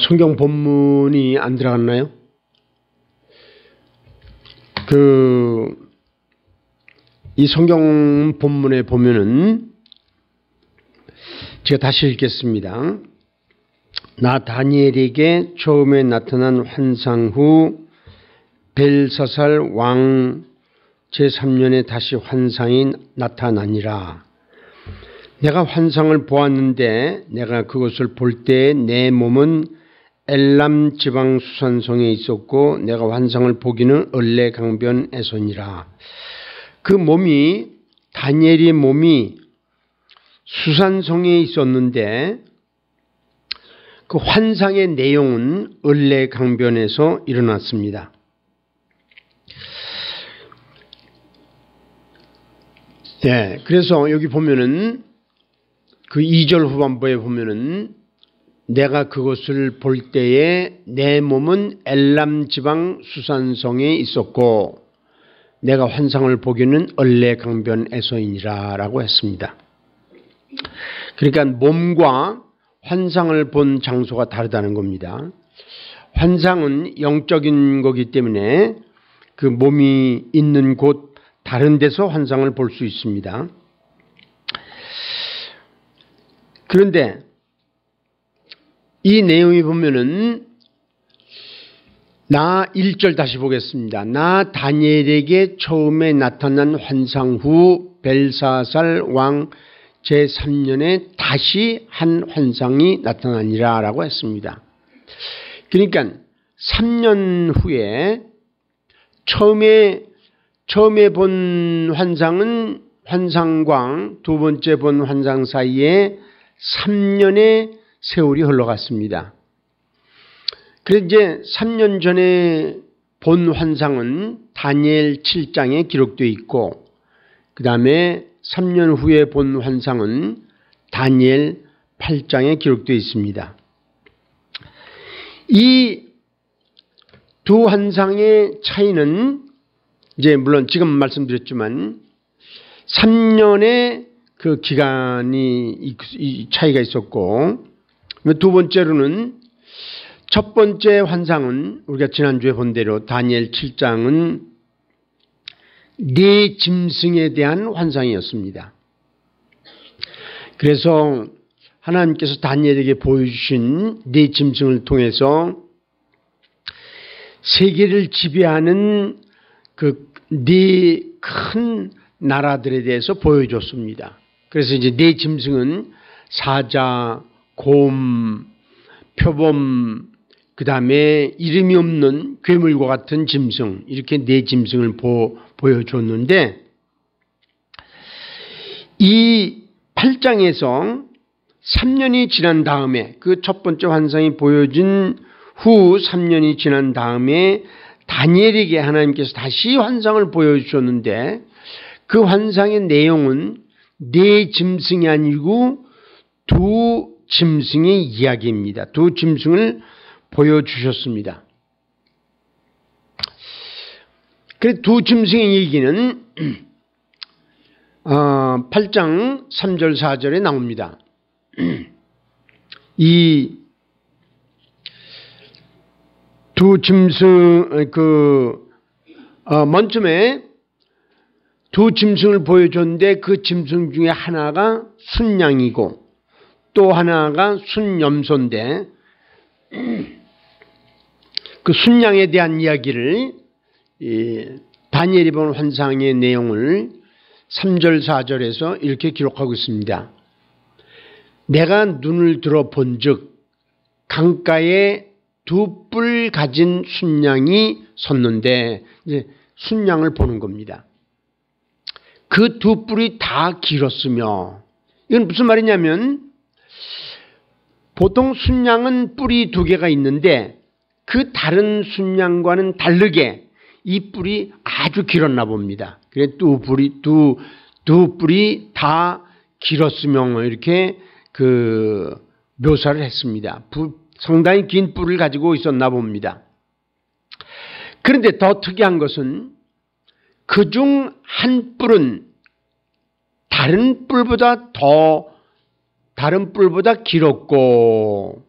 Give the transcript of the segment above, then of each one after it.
성경 본문이 안 들어갔나요? 이 성경 본문에 보면은 제가 다시 읽겠습니다. 나 다니엘에게 처음에 나타난 환상 후 벨사살 왕 제3년에 다시 환상이 나타나니라. 내가 환상을 보았는데 내가 그것을 볼 때 내 몸은 엘람 지방 수산성에 있었고 내가 환상을 보기는 을레 강변에서니라. 그 몸이 다니엘의 몸이 수산성에 있었는데 그 환상의 내용은 을레 강변에서 일어났습니다. 네, 그래서 여기 보면은 그 2절 후반부에 보면은 내가 그것을 볼 때에 내 몸은 엘람 지방 수산성에 있었고 내가 환상을 보기는 을레 강변에서이니라 라고 했습니다. 그러니까 몸과 환상을 본 장소가 다르다는 겁니다. 환상은 영적인 거기 때문에 그 몸이 있는 곳 다른 데서 환상을 볼 수 있습니다. 그런데 이 내용이 보면은 나 1절 다시 보겠습니다. 나 다니엘에게 처음에 나타난 환상 후 벨사살 왕 제3년에 다시 한 환상이 나타나니라 라고 했습니다. 그러니까 3년 후에 처음에 본 환상은 환상과 두 번째 본 환상 사이에 3년의 세월이 흘러갔습니다. 그래서 이제 3년 전에 본 환상은 다니엘 7장에 기록되어 있고 그 다음에 3년 후에 본 환상은 다니엘 8장에 기록되어 있습니다. 이 두 환상의 차이는 이제 물론 지금 말씀드렸지만 3년의 그 기간이 이 차이가 있었고 두 번째로는 첫 번째 환상은 우리가 지난주에 본 대로 다니엘 7장은 네 짐승에 대한 환상이었습니다. 그래서 하나님께서 다니엘에게 보여주신 네 짐승을 통해서 세계를 지배하는 그 네 큰 나라들에 대해서 보여줬습니다. 그래서 이제 네 짐승은 사자, 곰, 표범, 그 다음에 이름이 없는 괴물과 같은 짐승, 이렇게 네 짐승을 보여줬는데 이 8장에서 3년이 지난 다음에 그 첫 번째 환상이 보여진 후 3년이 지난 다음에 다니엘에게 하나님께서 다시 환상을 보여주셨는데 그 환상의 내용은 네 짐승이 아니고 두 짐승의 이야기입니다. 두 짐승을 보여주셨습니다. 그 두 짐승의 얘기는 8장 3절 4절에 나옵니다. 이 두 짐승 맨 처음에 두 짐승을 보여줬는데 그 짐승 중에 하나가 순양이고 또 하나가 순염소인데 그 순양에 대한 이야기를 다니엘이 본 환상의 내용을 3절 4절에서 이렇게 기록하고 있습니다. 내가 눈을 들어 본즉 강가에 두 뿔 가진 순양이 섰는데 이제 순양을 보는 겁니다. 그 두 뿔이 다 길었으며 이건 무슨 말이냐면 보통 순양은 뿔이 두 개가 있는데 그 다른 순양과는 다르게 이 뿔이 아주 길었나 봅니다. 그래 두 뿔이 다 길었으며 이렇게 그 묘사를 했습니다. 상당히 긴 뿔을 가지고 있었나 봅니다. 그런데 더 특이한 것은 그중 한 뿔은 다른 뿔보다 길었고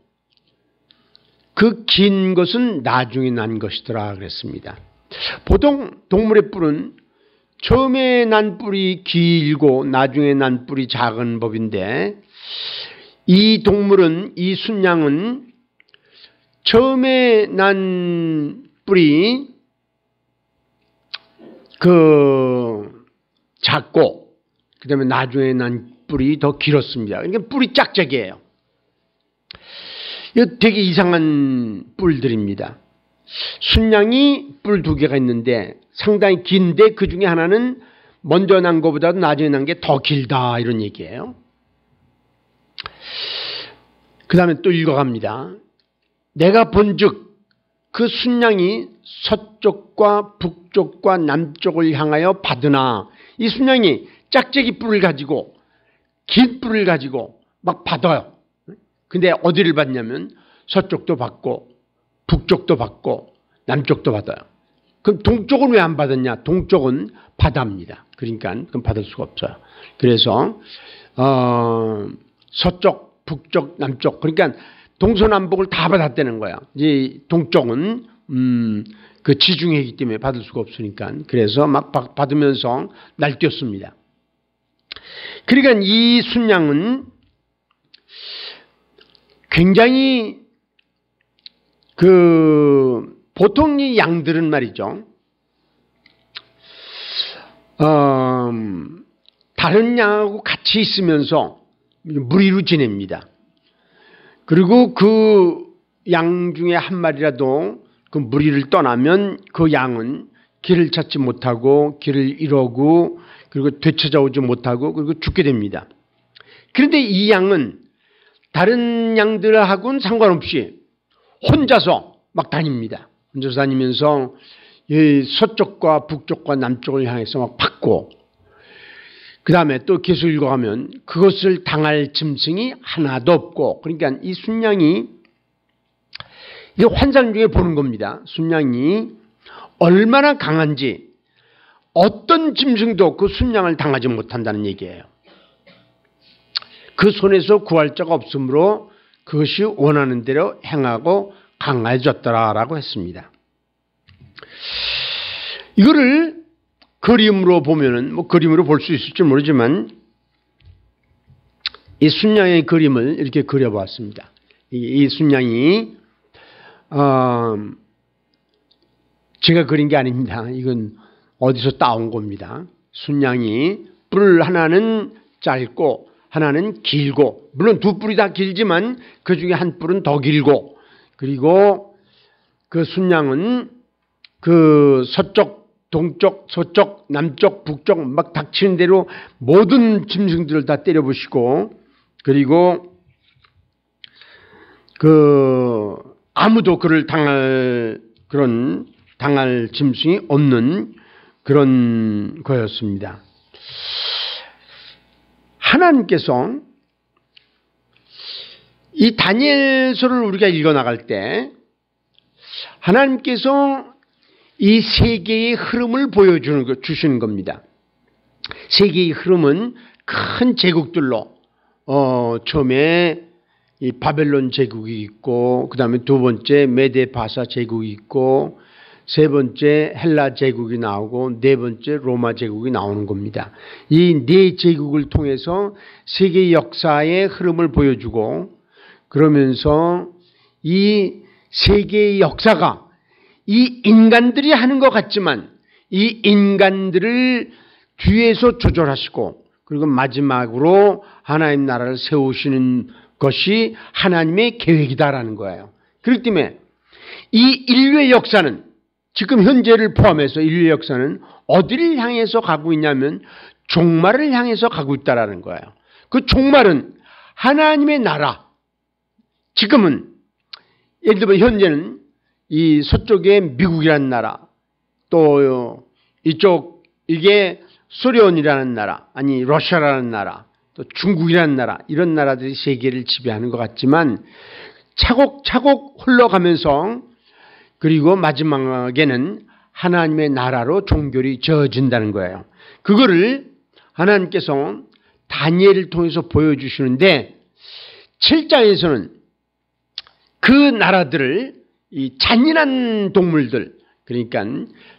그 긴 것은 나중에 난 것이더라 그랬습니다. 보통 동물의 뿔은 처음에 난 뿔이 길고 나중에 난 뿔이 작은 법인데 이 동물은, 이 순양은 처음에 난 뿔이 작고 그 다음에 나중에 난 뿔이 더 길었습니다. 그러니까 뿔이 짝짝이에요. 이거 되게 이상한 뿔들입니다. 순양이 뿔 2개가 있는데 상당히 긴데 그 중에 하나는 먼저 난 것보다도 나중에 난 게 더 길다, 이런 얘기예요. 그 다음에 또 읽어갑니다. 내가 본즉 그 순양이 서쪽과 북쪽과 남쪽을 향하여 받으나, 이 순양이 짝짝이 뿔을 가지고 긴 뿔을 가지고 막 받아요. 근데 어디를 받냐면 서쪽도 받고 북쪽도 받고 남쪽도 받아요. 그럼 동쪽은 왜 안 받았냐? 동쪽은 바다입니다. 그러니까 그럼 받을 수가 없어요. 그래서 서쪽, 북쪽, 남쪽, 그러니까 동서남북을 다 받았다는 거야. 이제 동쪽은 그 지중해이기 때문에 받을 수가 없으니까. 그래서 막 받으면서 날뛰었습니다. 그러니까 이 순양은 굉장히 보통 이 양들은 말이죠, 다른 양하고 같이 있으면서 무리로 지냅니다. 그리고 그 양 중에 한 마리라도 그 무리를 떠나면 그 양은 길을 찾지 못하고 길을 잃어고 그리고 되찾아오지 못하고 그리고 죽게 됩니다. 그런데 이 양은 다른 양들하고는 상관없이 혼자서 막 다닙니다. 혼자서 다니면서 서쪽과 북쪽과 남쪽을 향해서 막 받고, 그 다음에 또 계속 읽어가면 그것을 당할 짐승이 하나도 없고, 그러니까 이 순양이, 이게 환상 중에 보는 겁니다. 순양이 얼마나 강한지 어떤 짐승도 그 순양을 당하지 못한다는 얘기예요. 그 손에서 구할 자가 없으므로 그것이 원하는 대로 행하고 강해졌더라라고 했습니다. 이거를 그림으로 보면은, 뭐 그림으로 볼 수 있을지 모르지만 이 순양의 그림을 이렇게 그려보았습니다. 이 순양이 제가 그린 게 아닙니다. 이건 어디서 따온 겁니다. 순양이 뿔 하나는 짧고 하나는 길고, 물론 두 뿔이 다 길지만 그 중에 한 뿔은 더 길고, 그리고 그 순양은 그 서쪽, 동쪽, 서쪽, 남쪽, 북쪽 막 닥치는 대로 모든 짐승들을 다 때려부시고, 그리고 아무도 그를 당할 짐승이 없는 그런 거였습니다. 하나님께서 이 다니엘서를 우리가 읽어나갈 때 하나님께서 이 세계의 흐름을 보여주시는 겁니다. 세계의 흐름은 큰 제국들로 처음에 이 바벨론 제국이 있고, 그 다음에 두 번째 메데바사 제국이 있고, 세 번째 헬라 제국이 나오고, 네 번째 로마 제국이 나오는 겁니다. 이 네 제국을 통해서 세계 역사의 흐름을 보여주고, 그러면서 이 세계의 역사가 이 인간들이 하는 것 같지만 이 인간들을 뒤에서 조절하시고, 그리고 마지막으로 하나님 나라를 세우시는 것이 하나님의 계획이다라는 거예요. 그렇기 때문에 이 인류의 역사는, 지금 현재를 포함해서 인류의 역사는 어디를 향해서 가고 있냐면 종말을 향해서 가고 있다라는 거예요. 그 종말은 하나님의 나라. 지금은 예를 들면 현재는 이 서쪽에 미국이라는 나라, 또 이게 소련이라는 나라, 아니 러시아라는 나라, 또 중국이라는 나라, 이런 나라들이 세계를 지배하는 것 같지만 차곡차곡 흘러가면서, 그리고 마지막에는 하나님의 나라로 종결이 저어진다는 거예요. 그거를 하나님께서 다니엘을 통해서 보여주시는데 7장에서는 그 나라들을 이 잔인한 동물들, 그러니까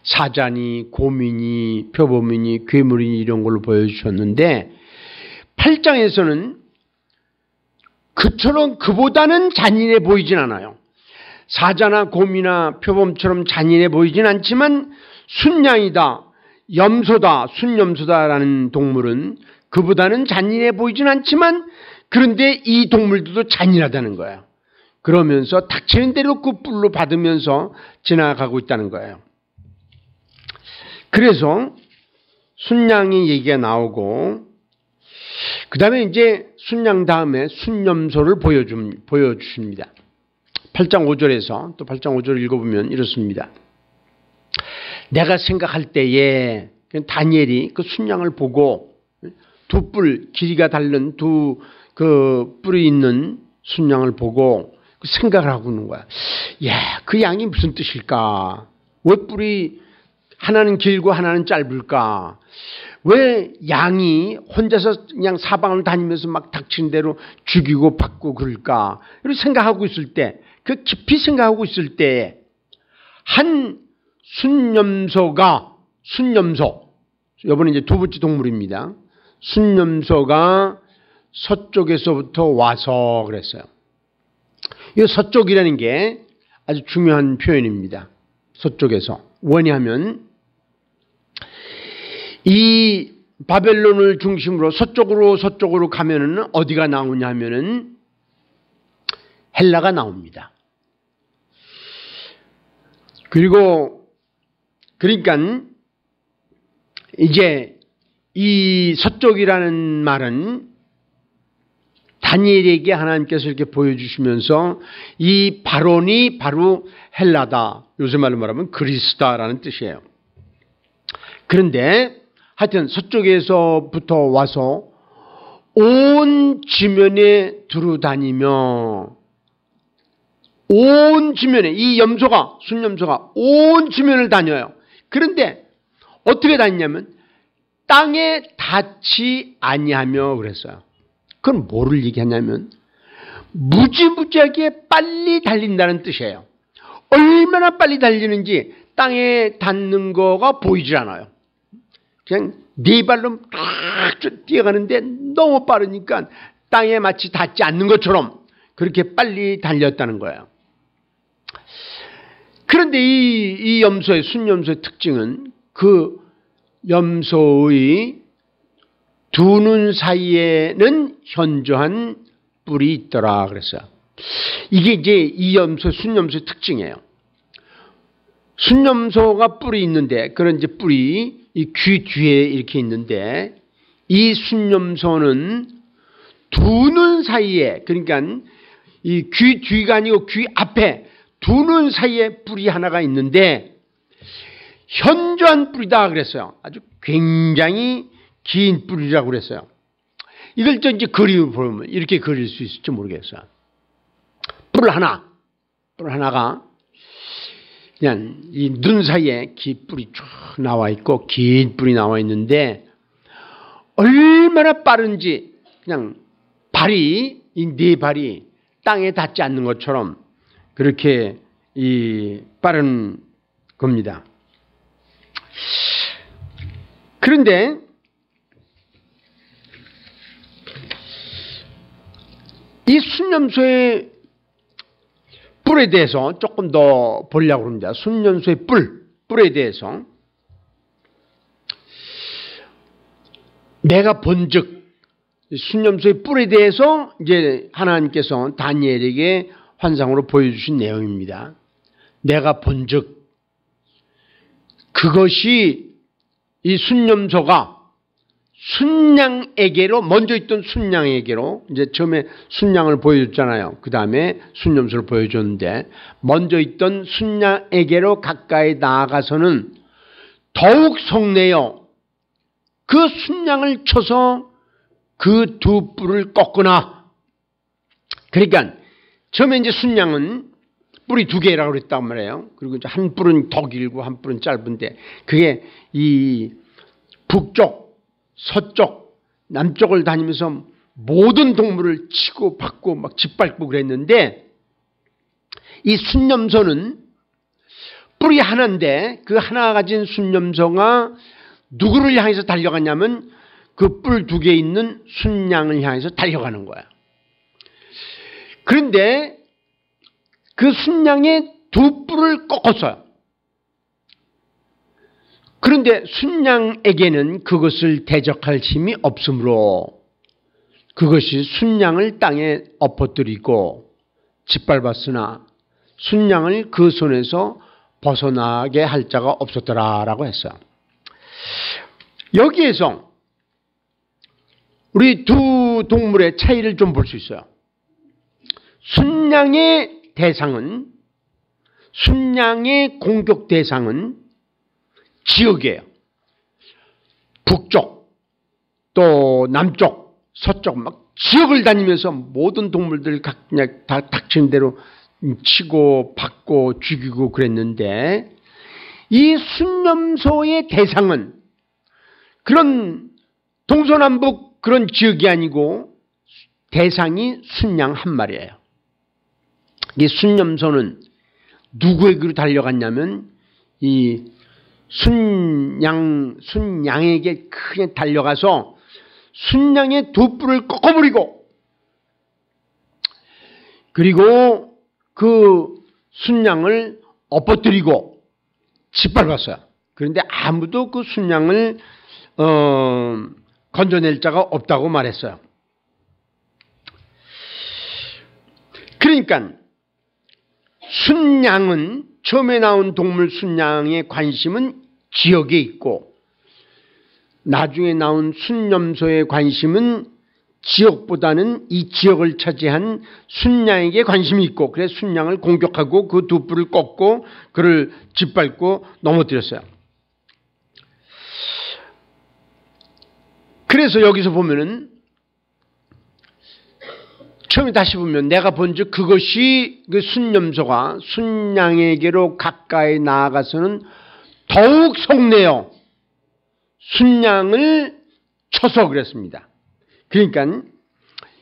사자니, 곰이니, 표범이니, 괴물이니 이런 걸로 보여주셨는데 8장에서는 그처럼 그보다는 잔인해 보이진 않아요. 사자나 곰이나 표범처럼 잔인해 보이진 않지만 순양이다, 염소다, 순염소다라는 동물은 그보다는 잔인해 보이진 않지만 그런데 이 동물들도 잔인하다는 거예요. 그러면서 닥치는 대로 그 뿔로 받으면서 지나가고 있다는 거예요. 그래서 순양이 얘기가 나오고 그 다음에 이제 순양 다음에 순염소를 보여주십니다. 8장 5절에서 또 8장 5절을 읽어보면 이렇습니다. 내가 생각할 때에 다니엘이 그 순양을 보고 두 뿔, 길이가 다른 두 그 뿔이 있는 순양을 보고 생각을 하고 있는 거야. 야, 그 양이 무슨 뜻일까? 왜 뿔이 하나는 길고 하나는 짧을까? 왜 양이 혼자서 그냥 사방을 다니면서 막 닥치는 대로 죽이고 받고 그럴까? 이렇게 생각하고 있을 때, 그 깊이 생각하고 있을 때, 한 순염소, 이번에 이제 두 번째 동물입니다. 순염소가 서쪽에서부터 와서 그랬어요. 이 서쪽이라는 게 아주 중요한 표현입니다. 서쪽에서. 왜냐하면 이 바벨론을 중심으로 서쪽으로 가면은 어디가 나오냐 하면은 헬라가 나옵니다. 그리고 그러니까 이제 이 서쪽이라는 말은 다니엘에게 하나님께서 이렇게 보여주시면서 이 바론이 바로 헬라다. 요새 말로 말하면 그리스다라는 뜻이에요. 그런데 하여튼 서쪽에서부터 와서 온 지면에 두루다니며 온 지면에 이 순염소가 온 지면을 다녀요. 그런데 어떻게 다니냐면 땅에 닿지 아니하며 그랬어요. 그건 뭐를 얘기하냐면 무지무지하게 빨리 달린다는 뜻이에요. 얼마나 빨리 달리는지 땅에 닿는 거가 보이질 않아요. 그냥 네 발로 딱 뛰어가는데 너무 빠르니까 땅에 마치 닿지 않는 것처럼 그렇게 빨리 달렸다는 거예요. 그런데 이 순염소의 특징은 그 염소의 두 눈 사이에는 현저한 뿔이 있더라 그랬어요. 이게 이제 순염소의 특징이에요. 순염소가 뿔이 있는데 그런 이제 뿔이 이 귀 뒤에 이렇게 있는데 이 순염소는 두 눈 사이에 그러니까 이 귀 뒤가 아니고 귀 앞에 두 눈 사이에 뿔이 하나가 있는데 현저한 뿔이다 그랬어요. 아주 굉장히 긴 뿔이라고 그랬어요. 이걸 또 이제 그림을 보면 이렇게 그릴 수 있을지 모르겠어요. 뿔 하나가 그냥 이 눈 사이에 긴 뿔이 쭉 나와 있고 긴 뿔이 나와 있는데 얼마나 빠른지 그냥 이 네 발이 땅에 닿지 않는 것처럼 그렇게 이 빠른 겁니다. 그런데 이 순염소의 뿔에 대해서 조금 더 보려고 합니다. 순염소의 뿔에 대해서 내가 본즉 순염소의 뿔에 대해서 이제 하나님께서 다니엘에게 환상으로 보여주신 내용입니다. 내가 본즉 그것이 이 순염소가 순양에게로 먼저 있던 순양에게로 이제 처음에 순양을 보여줬잖아요. 그 다음에 순염소를 보여줬는데 먼저 있던 순양에게로 가까이 나아가서는 더욱 성내어 그 순양을 쳐서 그 두 뿔을 꺾거나 그러니까 처음에 이제 순양은 뿔이 두 개라고 그랬단 말이에요. 그리고 이제 한 뿔은 더 길고 한 뿔은 짧은데 그게 이 북쪽 서쪽, 남쪽을 다니면서 모든 동물을 치고 받고 막 짓밟고 그랬는데 이 순념소는 뿔이 하나인데 그 하나 가진 순념소가 누구를 향해서 달려갔냐면 그 뿔 두 개 있는 순양을 향해서 달려가는 거야. 그런데 그 순양의 두 뿔을 꺾었어요. 그런데 순양에게는 그것을 대적할 힘이 없으므로 그것이 순양을 땅에 엎어뜨리고 짓밟았으나 순양을 그 손에서 벗어나게 할 자가 없었더라라고 했어요. 여기에서 우리 두 동물의 차이를 좀 볼 수 있어요. 순양의 대상은, 순양의 공격 대상은 지역이에요. 북쪽, 또 남쪽, 서쪽 막 지역을 다니면서 모든 동물들 그냥 다 닥치는 대로 치고 받고 죽이고 그랬는데 이 순념소의 대상은 그런 동서남북 그런 지역이 아니고 대상이 순양 한 마리예요. 이 순념소는 누구에게로 달려갔냐면 이 순양에게 크게 달려가서 순양의 두 뿔을 꺾어버리고 그리고 그 순양을 엎어뜨리고 짓밟았어요. 그런데 아무도 그 순양을 건져낼 자가 없다고 말했어요. 그러니까 순양은 처음에 나온 동물 순양의 관심은 지역에 있고 나중에 나온 순념소의 관심은 지역보다는 이 지역을 차지한 순양에게 관심이 있고 그래서 순양을 공격하고 그 두 뿔을 꺾고 그를 짓밟고 넘어뜨렸어요. 그래서 여기서 보면은 처음에 다시 보면 내가 본즉 그것이 그 순념소가 순양에게로 가까이 나아가서는 더욱 속내어 순양을 쳐서 그랬습니다. 그러니까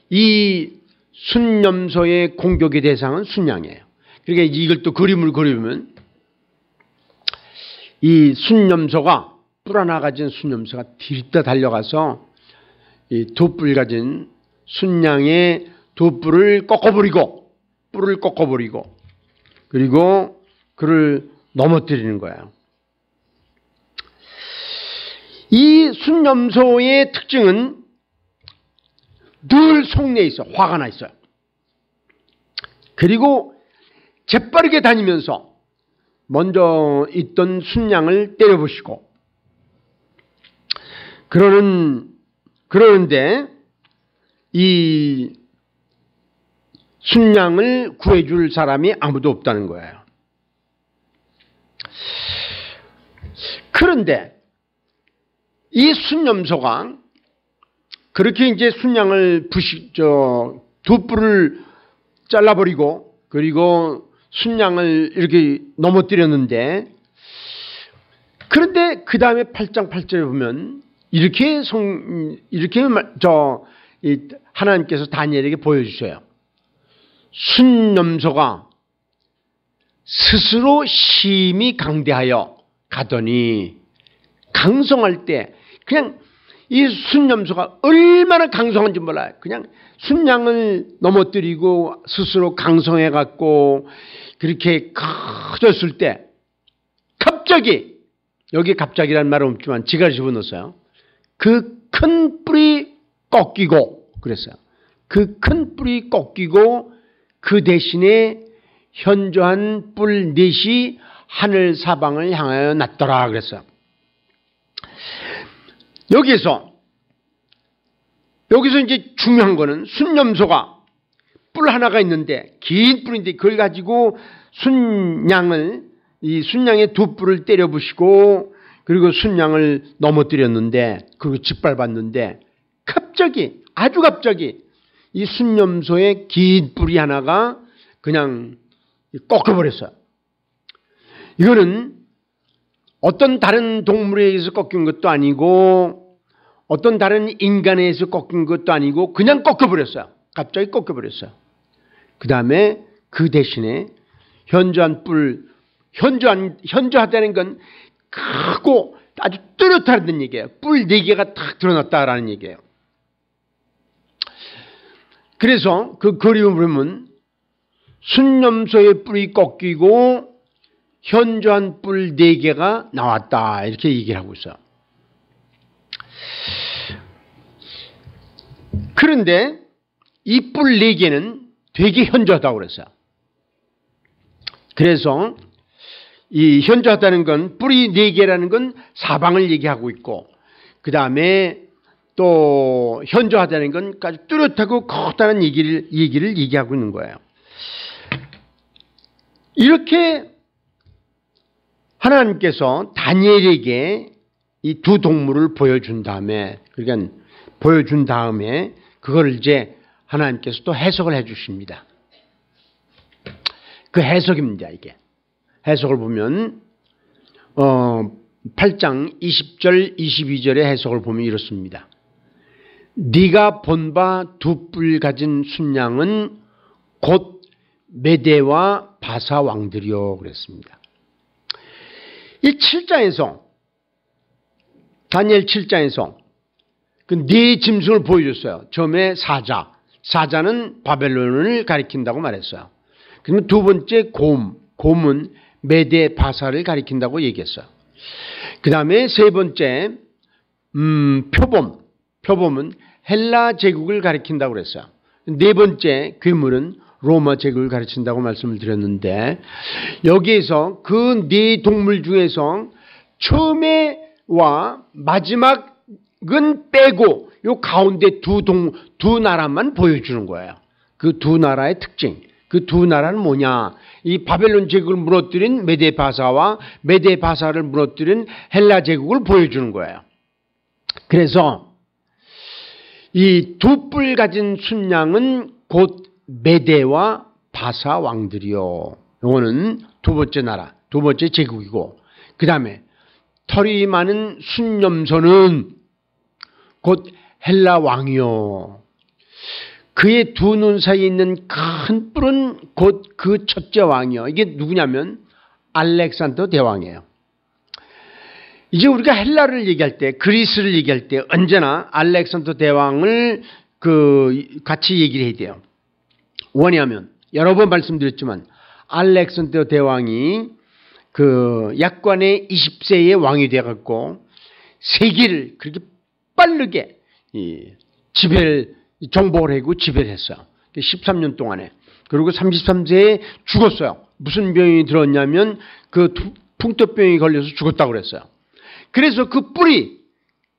이 순념소의 공격의 대상은 순양이에요. 그러니까 이걸 또 그림을 그리면 이 순념소가 뿔 하나 가진 순념소가 뒤따 달려가서 이 두 뿔 가진 순양의 두 뿔을 꺾어버리고 뿔을 꺾어버리고 그리고 그를 넘어뜨리는 거예요. 이 순념소의 특징은 늘 속내에 있어. 화가 나 있어요. 그리고 재빠르게 다니면서 먼저 있던 순양을 때려부시고 그러는데 이 순양을 구해줄 사람이 아무도 없다는 거예요. 그런데 이 순념소가 그렇게 이제 순양을 두 뿔을 잘라버리고 그리고 순양을 이렇게 넘어뜨렸는데 그런데 그 다음에 8장 8절에 보면 이렇게 하나님께서 다니엘에게 보여주셔요. 순념소가 스스로 심히 강대하여 가더니 강성할 때 그냥 이 순념소가 얼마나 강성한지 몰라요. 그냥 순양을 넘어뜨리고 스스로 강성해 갖고 그렇게 커졌을 때 갑자기 여기 갑자기란 말은 없지만 지가 집어넣었어요. 그 큰 뿔이 꺾이고 그랬어요. 그 큰 뿔이 꺾이고 그 대신에 현저한 뿔 넷이 하늘 사방을 향하여 났더라 그랬어요. 여기서 이제 중요한 거는 순념소가 뿔 하나가 있는데 긴 뿔인데 그걸 가지고 이 순양의 두 뿔을 때려 부시고 그리고 순양을 넘어뜨렸는데 그리고 짓밟았는데 아주 갑자기 이 순념소의 긴 뿔이 하나가 그냥 꺾여버렸어요. 이거는 어떤 다른 동물에 의해서 꺾인 것도 아니고 어떤 다른 인간에 의해서 꺾인 것도 아니고 그냥 꺾여버렸어요. 갑자기 꺾여버렸어요. 그 다음에 그 대신에 현저한 뿔, 현저하다는 건 크고 아주 뚜렷하다는 얘기예요. 뿔 4개가 탁 드러났다라는 얘기예요. 그래서 그 그림을 보면 순념소의 뿔이 꺾이고 현저한 뿔 4개가 나왔다, 이렇게 얘기를 하고 있어요. 그런데 이 뿔 4개는 되게 현저하다고 그랬어요. 그래서 이 현저하다는 건, 뿔이 4개라는 건 사방을 얘기하고 있고, 그 다음에 또 현저하다는 건 아주 뚜렷하고 커다란 얘기를 얘기하고 있는 거예요. 이렇게 하나님께서 다니엘에게 이 두 동물을 보여준 다음에, 그러니까 보여준 다음에 그걸 이제 하나님께서 또 해석을 해 주십니다. 그 해석입니다, 이게. 해석을 보면 8장 20절 22절의 해석을 보면 이렇습니다. 네가 본 바 두 뿔 가진 순양은 곧 메대와 바사 왕들이요, 그랬습니다. 이 7장에서, 다니엘 7장에서 그 네 짐승을 보여줬어요. 처음에 사자는 바벨론을 가리킨다고 말했어요. 그러면 두 번째 곰은 메대 바사를 가리킨다고 얘기했어요. 그 다음에 세 번째 표범은 헬라 제국을 가리킨다고 그랬어요. 네 번째 괴물은 로마 제국을 가르친다고 말씀을 드렸는데, 여기에서 그 네 동물 중에서 처음에와 마지막은 빼고 요 가운데 두 나라만 보여주는 거예요. 그 두 나라의 특징. 그 두 나라는 뭐냐? 이 바벨론 제국을 무너뜨린 메데 바사와 메데 바사를 무너뜨린 헬라 제국을 보여주는 거예요. 그래서 이 두 뿔 가진 순양은 곧 메대와 바사 왕들이요. 이거는 두 번째 나라, 두 번째 제국이고, 그 다음에 털이 많은 순념소는 곧 헬라 왕이요. 그의 두 눈 사이에 있는 큰 뿔은 곧 그 첫째 왕이요. 이게 누구냐면 알렉산더 대왕이에요. 이제 우리가 헬라를 얘기할 때, 그리스를 얘기할 때 언제나 알렉산더 대왕을 같이 얘기를 해야 돼요. 왜냐하면 여러 번 말씀드렸지만 알렉산더 대왕이 약관의 20세의 왕이 되어갖고 세계를 그렇게 빠르게 정복을 하고 지배를 했어요. 13년 동안에. 그리고 33세에 죽었어요. 무슨 병이 들었냐면 풍토병이 걸려서 죽었다고 그랬어요. 그래서 그 뿔이,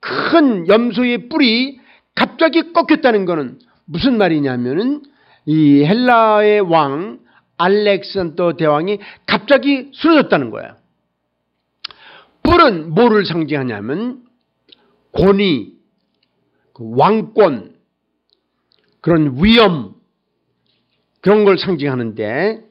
큰 염소의 뿔이 갑자기 꺾였다는 것은 무슨 말이냐면은 이 헬라의 왕 알렉산더 대왕이 갑자기 쓰러졌다는 거예요. 뿔은 뭐를 상징하냐면 권위, 왕권, 그런 위엄, 그런 걸 상징하는데,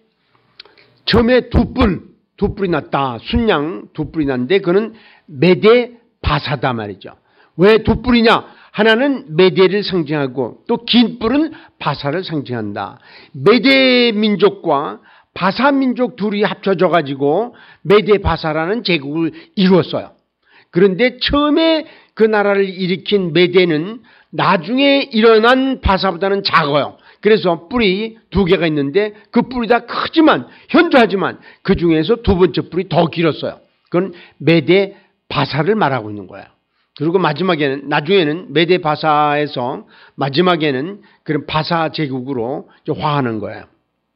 처음에 두 뿔이 났다. 순양 두 뿔이 났는데 그거는 메대 바사다 말이죠. 왜 두 뿔이냐? 하나는 메대를 상징하고 또 긴 뿔은 바사를 상징한다. 메대 민족과 바사 민족 둘이 합쳐져 가지고 메대 바사라는 제국을 이루었어요. 그런데 처음에 그 나라를 일으킨 메대는 나중에 일어난 바사보다는 작아요. 그래서 뿔이 두 개가 있는데 그 뿔이 다 크지만, 현저하지만 그 중에서 두 번째 뿔이 더 길었어요. 그건 메대 바사를 말하고 있는 거예요. 그리고 나중에는 메대 바사에서 마지막에는 그런 바사 제국으로 화하는 거예요.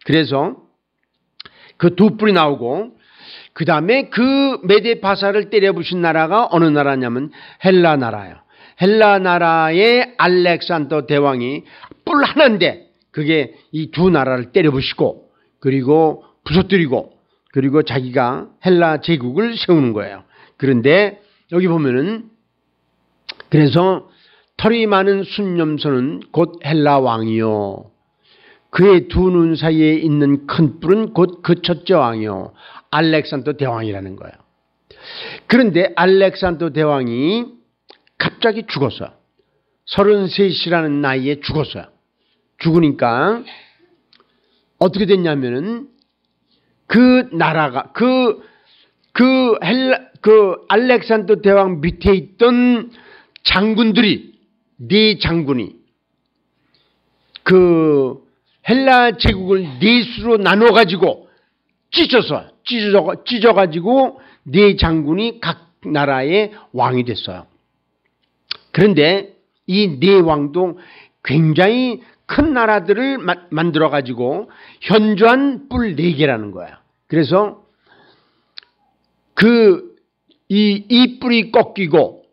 그래서 그 두 뿔이 나오고, 그 다음에 그 메대 바사를 때려부신 나라가 어느 나라냐면 헬라 나라예요. 헬라 나라의 알렉산더 대왕이 뿔 하나인데 그게 이 두 나라를 때려부시고, 그리고 부서뜨리고, 그리고 자기가 헬라 제국을 세우는 거예요. 그런데 여기 보면은, 그래서 털이 많은 순념소는 곧 헬라 왕이요. 그의 두 눈 사이에 있는 큰 뿔은 곧 그 첫째 왕이요. 알렉산더 대왕이라는 거예요. 그런데 알렉산더 대왕이 갑자기 죽었어요. 33이라는 나이에 죽었어요. 죽으니까 어떻게 됐냐면은 그 나라가 그 알렉산더 대왕 밑에 있던 장군들이 네 장군이 그 헬라 제국을 네 수로 나눠 가지고 찢어 가지고 네 장군이 각 나라의 왕이 됐어요. 그런데 이 네 왕도 굉장히 큰 나라들을 만들어 가지고 현저한 뿔 4개라는 거야. 그래서 이 뿔이 꺾이고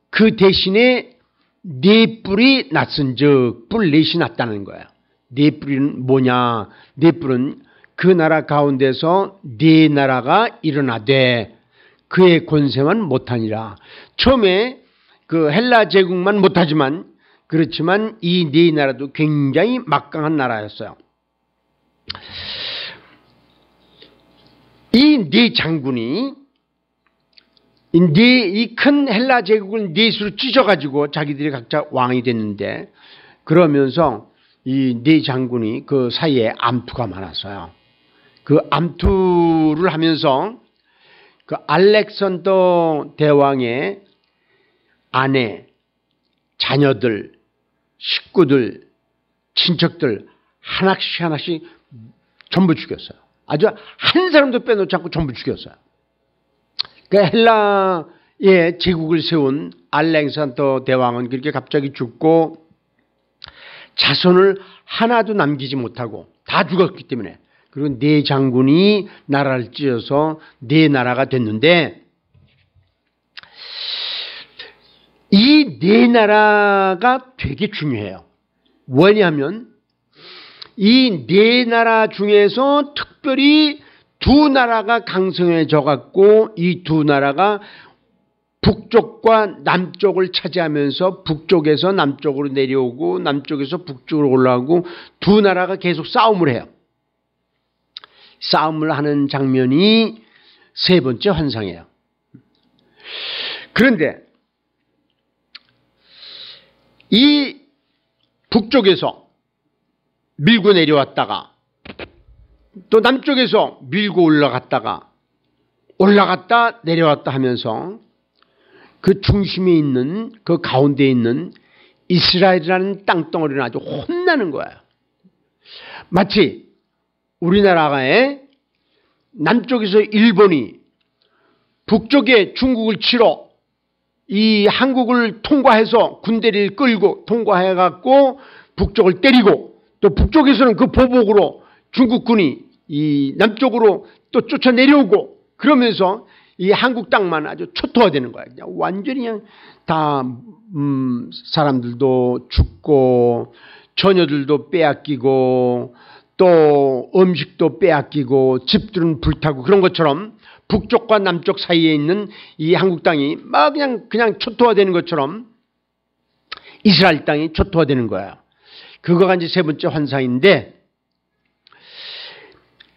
그 대신에 네 뿔이 났은즉 뿔 4이 났다는 거야. 네 뿔은 뭐냐? 네 뿔은 그 나라 가운데서 네 나라가 일어나되 그의 권세만 못하니라. 처음에 그 헬라 제국만 못하지만 그렇지만 이 네 나라도 굉장히 막강한 나라였어요. 이 네 장군이 이 큰 헬라 제국을 네 수로 찢어가지고 자기들이 각자 왕이 됐는데 그러면서 이 네 장군이 그 사이에 암투가 많았어요. 그 암투를 하면서 그 알렉산더 대왕의 아내, 자녀들, 식구들, 친척들 하나씩 전부 죽였어요. 아주 한 사람도 빼놓지 않고 전부 죽였어요. 그 헬라의 제국을 세운 알렉산더 대왕은 그렇게 갑자기 죽고 자손을 하나도 남기지 못하고 다 죽었기 때문에 그리고 네 장군이 나라를 찢어서 네 나라가 됐는데 이 네 나라가 되게 중요해요. 왜냐하면 이 네 나라 중에서 특별히 두 나라가 강성해져 갖고 이 두 나라가 북쪽과 남쪽을 차지하면서 북쪽에서 남쪽으로 내려오고 남쪽에서 북쪽으로 올라오고 두 나라가 계속 싸움을 해요. 싸움을 하는 장면이 세 번째 환상이에요. 그런데 이 북쪽에서 밀고 내려왔다가 또 남쪽에서 밀고 올라갔다 내려왔다 하면서 그 중심에 있는 그 가운데 있는 이스라엘이라는 땅덩어리는 아주 혼나는 거예요. 마치 우리나라의 남쪽에서 일본이 북쪽에 중국을 치러 이 한국을 통과해서 군대를 끌고 통과해갖고 북쪽을 때리고 또 북쪽에서는 그 보복으로 중국군이 이 남쪽으로 또 쫓아 내려오고 그러면서 이 한국 땅만 아주 초토화되는 거야. 그냥 완전히 그냥 다 사람들도 죽고 처녀들도 빼앗기고 또 음식도 빼앗기고 집들은 불타고 그런 것처럼 북쪽과 남쪽 사이에 있는 이 한국 땅이 막 그냥 초토화되는 것처럼 이스라엘 땅이 초토화되는 거예요. 그거가 이제 세 번째 환상인데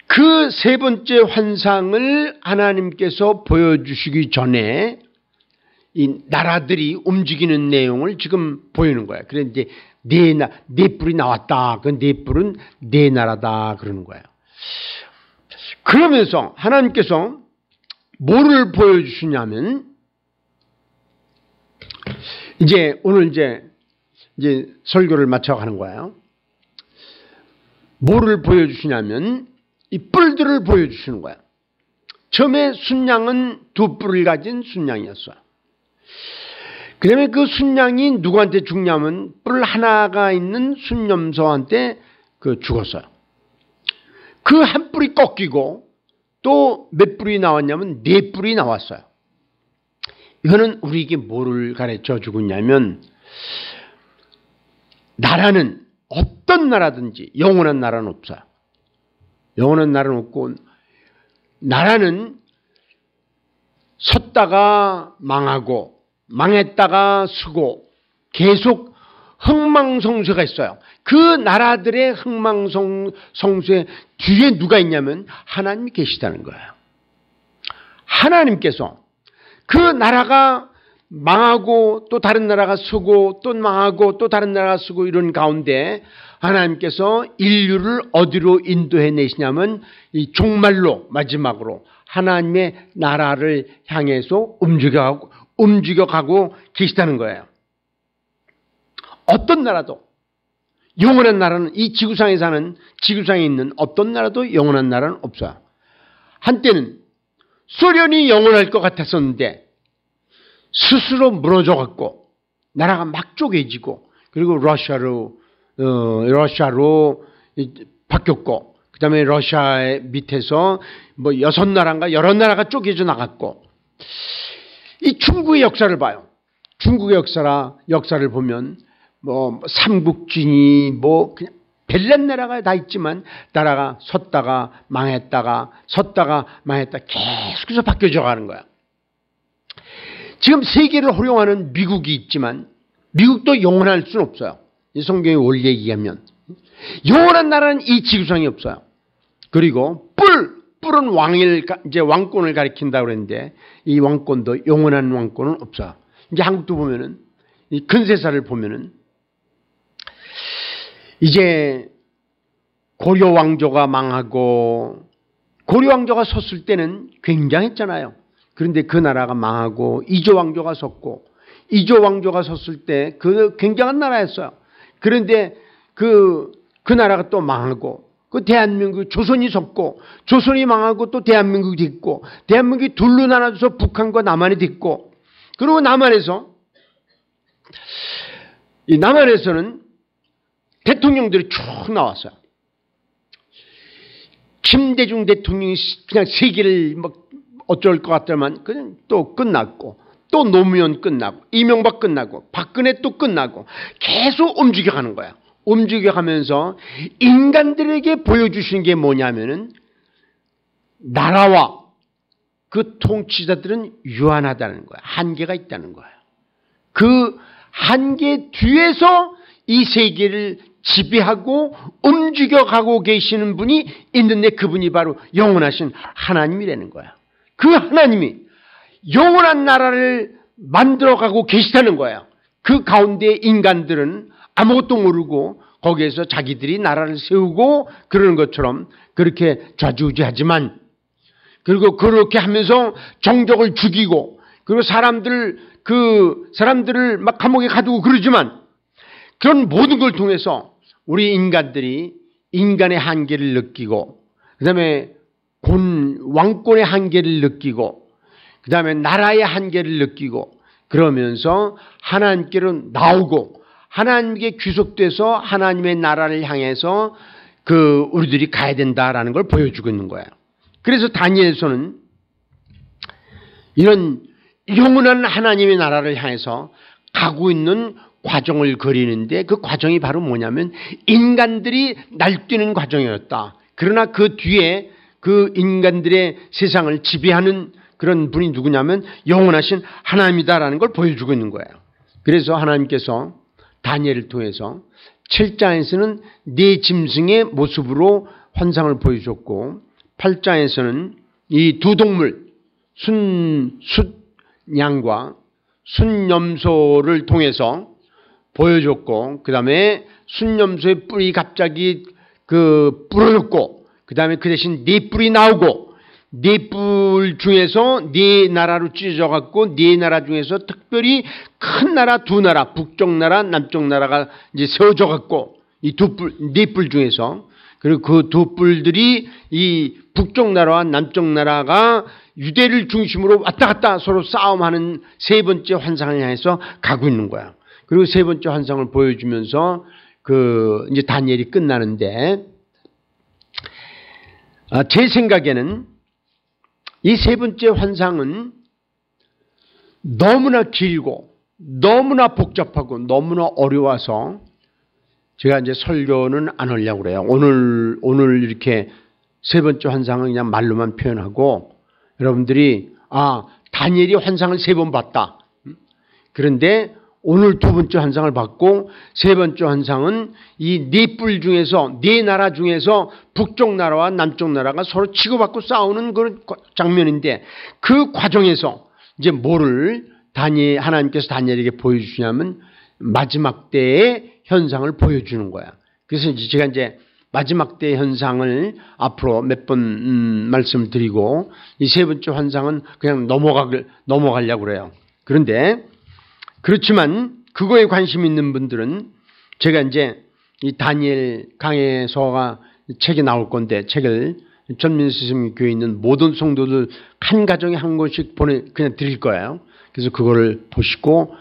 그 세 번째 환상을 하나님께서 보여주시기 전에 이 나라들이 움직이는 내용을 지금 보이는 거예요. 그런데 네 뿔이 나왔다. 그 네 뿔은 네 나라다 그러는 거예요. 그러면서 하나님께서 뭐를 보여주시냐면 오늘 이제 설교를 마쳐가는 거예요. 뭐를 보여주시냐면 이 뿔들을 보여주시는 거예요. 처음에 순양은 2뿔을 가진 순양이었어요. 그 다음에 그 순양이 누구한테 죽냐면 뿔 하나가 있는 순념소한테 죽었어요. 그 한 뿔이 꺾이고 또 몇 뿔이 나왔냐면 4뿔이 나왔어요. 이거는 우리에게 뭐를 가르쳐 주고 있냐면 나라는 어떤 나라든지 영원한 나라는 없어요. 영원한 나라는 없고 나라는 섰다가 망하고 망했다가 서고 계속 흥망성쇠가 있어요. 그 나라들의 흥망성쇠 뒤에 누가 있냐면 하나님이 계시다는 거예요. 하나님께서 그 나라가 망하고 또 다른 나라가 서고 또 망하고 또 다른 나라가 서고 이런 가운데 하나님께서 인류를 어디로 인도해 내시냐면 이 종말로 마지막으로 하나님의 나라를 향해서 움직여가고 계시다는 거예요. 어떤 나라도 영원한 나라는 이 지구상에 있는 어떤 나라도 영원한 나라는 없어요. 한때는 소련이 영원할 것 같았었는데 스스로 무너져갖고 나라가 막 쪼개지고 그리고 러시아로 바뀌었고 그 다음에 러시아 밑에서 뭐 6나라인가 여러 나라가 쪼개져 나갔고 이 중국의 역사를 봐요. 중국의 역사를 보면 뭐 삼국진이 뭐 그냥 별난 나라가 다 있지만 나라가 섰다가 망했다가 계속해서 바뀌어져 가는 거야. 지금 세계를 호령하는 미국이 있지만 미국도 영원할 수는 없어요. 이 성경의 원리에 의하면 영원한 나라는 이 지구상에 없어요. 그리고 뿔은 이제 왕권을 가리킨다 그랬는데 이 왕권도 영원한 왕권은 없어요. 이제 한국도 보면은 이 근세사를 보면은 이제 고려 왕조가 망하고 고려 왕조가 섰을 때는 굉장했잖아요. 그런데 그 나라가 망하고 이조 왕조가 섰고 이조 왕조가 섰을 때 그 굉장한 나라였어요. 그런데 그 나라가 또 망하고 그 대한민국 조선이 섰고 조선이 망하고 또 대한민국이 됐고 대한민국이 둘로 나눠져서 북한과 남한이 됐고 그리고 남한에서는 대통령들이 쭉 나왔어요. 김대중 대통령이 그냥 세계를 막 어쩔 것 같더만 그냥 또 끝났고 또 노무현 끝나고 이명박 끝나고 박근혜 또 끝나고 계속 움직여가는 거야. 움직여가면서 인간들에게 보여주시는 게 뭐냐면은 나라와 그 통치자들은 유한하다는 거야. 한계가 있다는 거야. 그 한계 뒤에서 이 세계를 지배하고 움직여가고 계시는 분이 있는데 그분이 바로 영원하신 하나님이라는 거야. 그 하나님이 영원한 나라를 만들어가고 계시다는 거야. 그 가운데 인간들은 아무것도 모르고 거기에서 자기들이 나라를 세우고 그러는 것처럼 그렇게 좌지우지하지만 그리고 그렇게 하면서 정적을 죽이고 그리고 사람들을 막 감옥에 가두고 그러지만 그런 모든 걸 통해서 우리 인간들이 인간의 한계를 느끼고 그 다음에 왕권의 한계를 느끼고 그 다음에 나라의 한계를 느끼고 그러면서 하나님께로 나오고 하나님께 귀속돼서 하나님의 나라를 향해서 우리들이 가야 된다라는 걸 보여주고 있는 거예요. 그래서 다니엘서는 이런 영원한 하나님의 나라를 향해서 가고 있는 과정을 그리는데 그 과정이 바로 뭐냐면 인간들이 날뛰는 과정이었다. 그러나 그 뒤에 그 인간들의 세상을 지배하는 그런 분이 누구냐면 영원하신 하나님이다라는 걸 보여주고 있는 거예요. 그래서 하나님께서 다니엘을 통해서 7장에서는 네 짐승의 모습으로 환상을 보여줬고 8장에서는 이 두 동물 숫양과 순염소를 통해서 보여줬고 그 다음에 순염소의 뿔이 갑자기 부러졌고 그 다음에 그 대신 네 뿔이 나오고 네 뿔 중에서 네 나라로 찢어져 갖고 네 나라 중에서 특별히 큰 나라 두 나라 북쪽 나라 남쪽 나라가 이제 세워져 갖고 이 네 뿔 중에서 그리고 그 두 뿔들이 이 북쪽 나라와 남쪽 나라가 유대를 중심으로 왔다 갔다 서로 싸움하는 세 번째 환상을 향해서 가고 있는 거야. 그리고 세 번째 환상을 보여주면서 이제 다니엘이 끝나는데 제 생각에는 이 세 번째 환상은 너무나 길고 너무나 복잡하고 너무나 어려워서 제가 이제 설교는 안 하려고 그래요. 오늘 이렇게 세 번째 환상은 그냥 말로만 표현하고 여러분들이 다니엘이 환상을 3번 봤다. 그런데 오늘 두 번째 환상을 봤고 세 번째 환상은 이 네 뿔 중에서 네 나라 중에서 북쪽 나라와 남쪽 나라가 서로 치고받고 싸우는 그런 장면인데 그 과정에서 이제 뭐를 하나님께서 다니엘에게 보여주시냐면 마지막 때의 현상을 보여주는 거야. 그래서 제가 이제 마지막 때의 현상을 앞으로 몇 번 말씀을 드리고 이 세 번째 환상은 그냥 넘어가려고 그래요. 그런데 그렇지만 그거에 관심 있는 분들은 제가 이제 이 다니엘 강해서가 책이 나올 건데 책을 전민스님 교회에 있는 모든 성도들 한 가정에 한 권씩 그냥 드릴 거예요. 그래서 그거를 보시고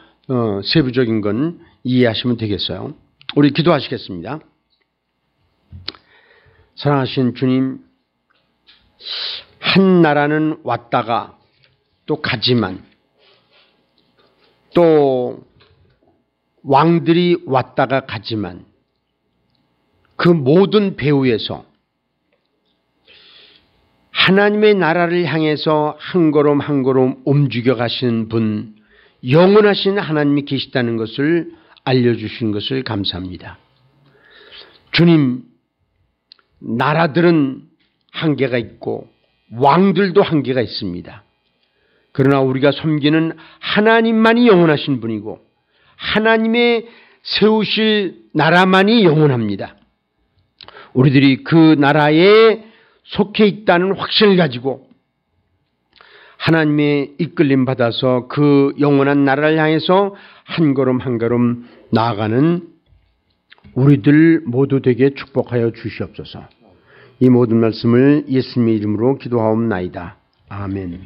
세부적인 건 이해하시면 되겠어요. 우리 기도하시겠습니다. 사랑하신 주님, 한 나라는 왔다가 또 가지만 또 왕들이 왔다가 가지만 그 모든 배후에서 하나님의 나라를 향해서 한 걸음 한 걸음 움직여 가시는 분, 영원하신 하나님이 계시다는 것을 알려주신 것을 감사합니다. 주님, 나라들은 한계가 있고 왕들도 한계가 있습니다. 그러나 우리가 섬기는 하나님만이 영원하신 분이고 하나님의 세우실 나라만이 영원합니다. 우리들이 그 나라에 속해 있다는 확신을 가지고 하나님의 이끌림 받아서 그 영원한 나라를 향해서 한 걸음 한 걸음 나아가는 우리들 모두 되게 축복하여 주시옵소서. 이 모든 말씀을 예수님의 이름으로 기도하옵나이다. 아멘.